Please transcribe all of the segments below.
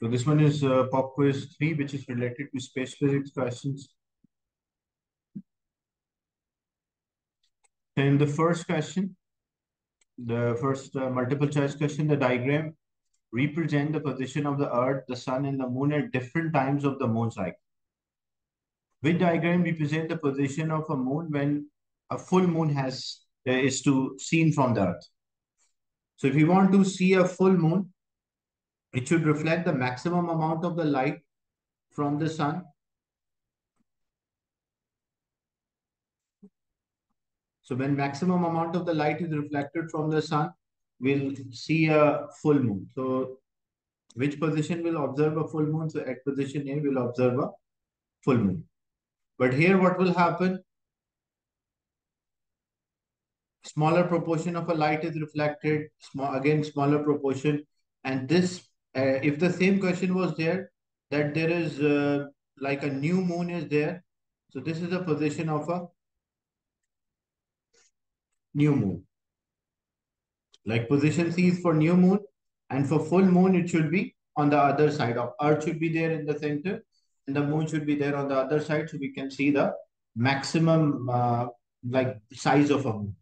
So this one is pop quiz 3, which is related to space physics questions. So in the first question, the first multiple choice question, the diagram represent the position of the Earth, the Sun, and the Moon at different times of the moon cycle. Which diagram represent the position of a moon when a full moon is to seen from the Earth? So if you want to see a full moon, it should reflect the maximum amount of the light from the sun. So when maximum amount of the light is reflected from the sun, we'll see a full moon. So which position will observe a full moon? So at position A, we'll observe a full moon. But here what will happen? Smaller proportion of a light is reflected, smaller proportion. And this, if the same question was there, that there is like a new moon is there. So this is the position of a new moon. Like position C is for new moon, and for full moon, it should be on the other side of Earth should be there in the center, and the moon should be there on the other side, so we can see the maximum like size of a moon.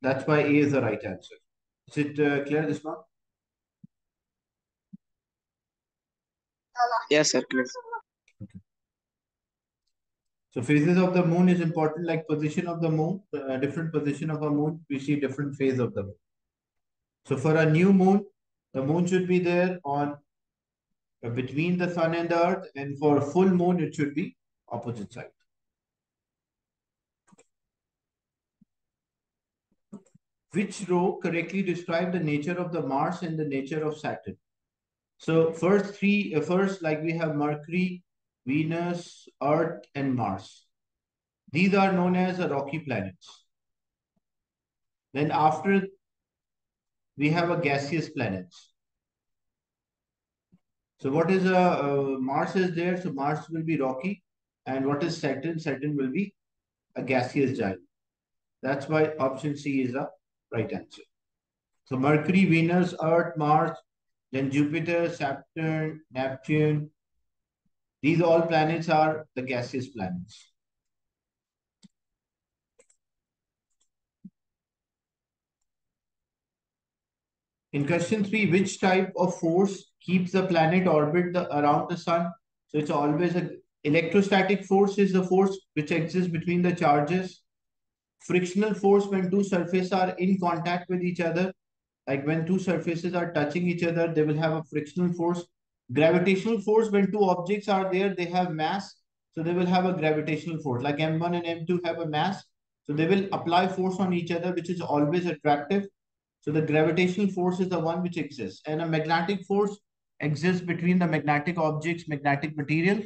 That's why A is the right answer. Is it clear this one? Yes, sir. Clear. Okay. So phases of the moon is important, like position of the moon, different position of a moon, we see different phase of the moon. So for a new moon, the moon should be there on between the sun and the earth, and for full moon, it should be opposite side. Which row correctly describe the nature of the Mars and the nature of Saturn? So first like we have Mercury, Venus, Earth, and Mars. These are known as the rocky planets. Then after we have a gaseous planets. So what is Mars is there? So Mars will be rocky, and what is Saturn? Saturn will be a gaseous giant. That's why option C is the right answer. So Mercury, Venus, Earth, Mars, then Jupiter, Saturn, Neptune. These all planets are the gaseous planets. In question 3, which type of force keeps the planet around the sun? So it's always a electrostatic force is the force which exists between the charges. Frictional force when two surfaces are in contact with each other. Like when two surfaces are touching each other, they will have a frictional force. Gravitational force, when two objects are there, they have mass. So they will have a gravitational force. Like M1 and M2 have a mass. So they will apply force on each other, which is always attractive. So the gravitational force is the one which exists. And a magnetic force exists between the magnetic objects, magnetic material.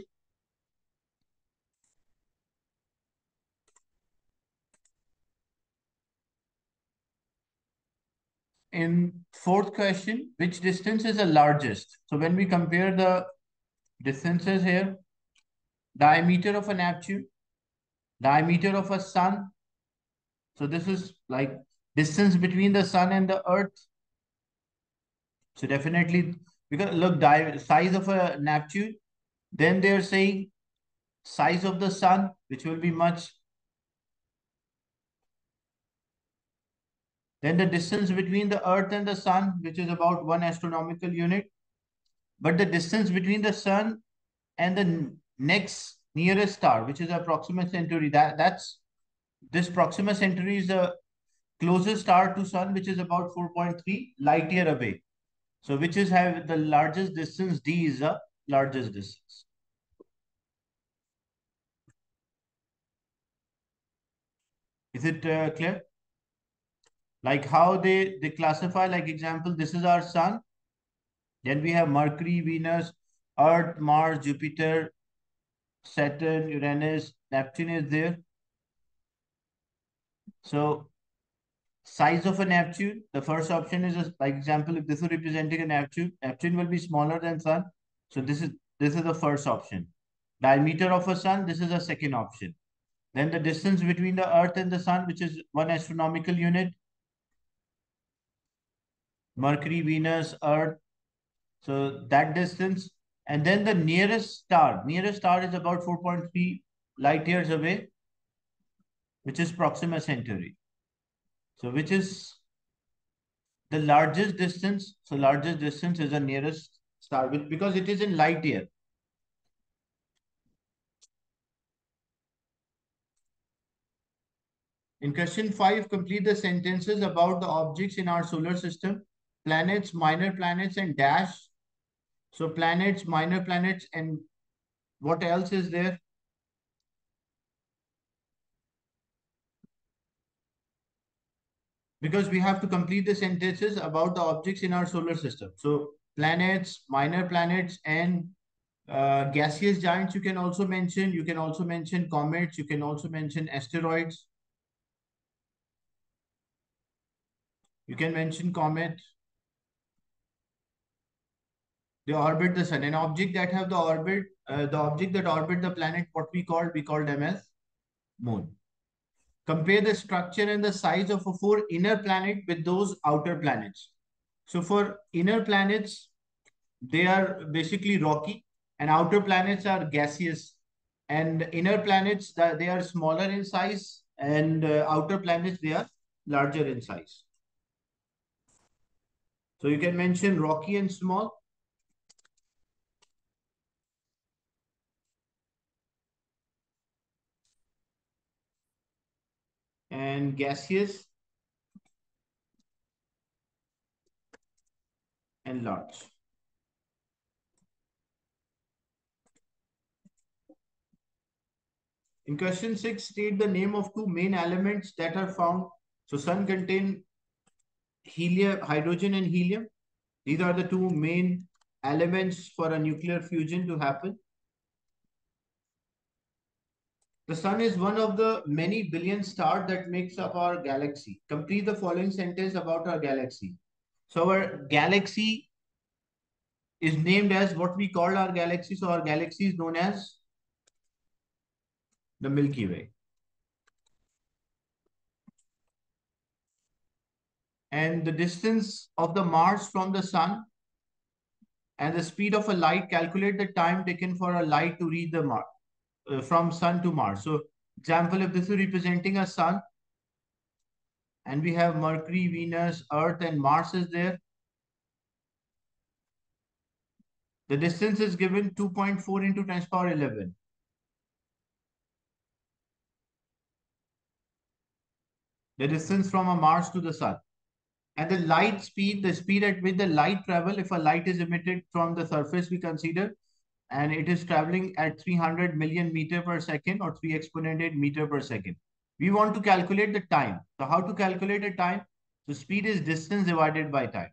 In fourth question, which distance is the largest? So when we compare the distances here, diameter of a Neptune, diameter of a sun. So this is like distance between the sun and the earth. So definitely, because look, size of a Neptune, then they're saying size of the sun, which will be much. Then the distance between the earth and the sun, which is about 1 astronomical unit. But the distance between the sun and the next nearest star, which is a Proxima Centauri, this Proxima Centauri is the closest star to sun, which is about 4.3 light year away. So which is have the largest distance? D is the largest distance. Is it clear? Like how they classify, like example, this is our sun. Then we have Mercury, Venus, Earth, Mars, Jupiter, Saturn, Uranus, Neptune is there. So size of a Neptune, the first option is like example, if this is representing a Neptune, Neptune will be smaller than sun. So this is the first option. Diameter of a sun, this is the second option. Then the distance between the earth and the sun, which is 1 astronomical unit. Mercury, Venus, Earth, So that distance, and then the nearest star is about 4.3 light years away, which is Proxima Centauri. So which is the largest distance? So largest distance is the nearest star, because it is in light year. In question 5, complete the sentences about the objects in our solar system: planets, minor planets, and dash. So planets, minor planets, and what else is there? Because we have to complete the sentences about the objects in our solar system. So planets, minor planets, and gaseous giants you can also mention. You can also mention comets. You can also mention asteroids. You can mention comet. They orbit the sun. An object that have the object that orbit the planet, what we call them as moon. Compare the structure and the size of a four inner planet with those outer planets. So for inner planets, they are basically rocky, and outer planets are gaseous. And inner planets, they are smaller in size, and outer planets, they are larger in size. So you can mention rocky and small, and gaseous and large. In question 6, state the name of two main elements that are found. So sun contain helium, hydrogen and helium. These are the two main elements for a nuclear fusion to happen. The sun is one of the many billion stars that makes up our galaxy. Complete the following sentence about our galaxy. So our galaxy is named as what we call our galaxy. So our galaxy is known as the Milky Way. And the distance of the Mars from the sun and the speed of a light, calculate the time taken for a light to reach the Mars, from sun to Mars. So example, if this is representing a sun and we have Mercury, Venus, Earth, and Mars is there, the distance is given 2.4 into 10 power 11. The distance from a Mars to the sun. And the light speed, the speed at which the light travel, if a light is emitted from the surface, we consider, and it is traveling at 300 million meter per second, or 3 exponent 8 meter per second. We want to calculate the time. So how to calculate the time? So speed is distance divided by time.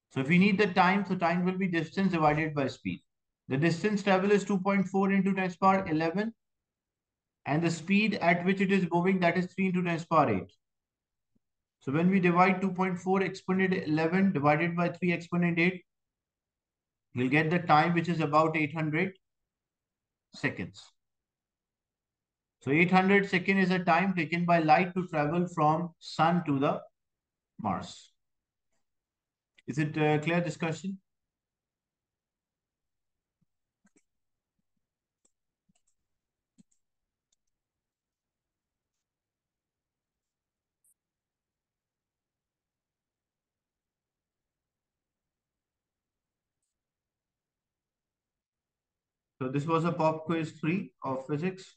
So if we need the time, so time will be distance divided by speed. The distance travel is 2.4 into 10 power 11. And the speed at which it is moving, that is 3 into 10 power 8. So when we divide 2.4 exponent 11 divided by 3 exponent 8, we'll get the time, which is about 800 seconds. So 800 seconds is the time taken by light to travel from sun to the Mars. Is it a clear discussion? So this was a pop quiz 3 of physics.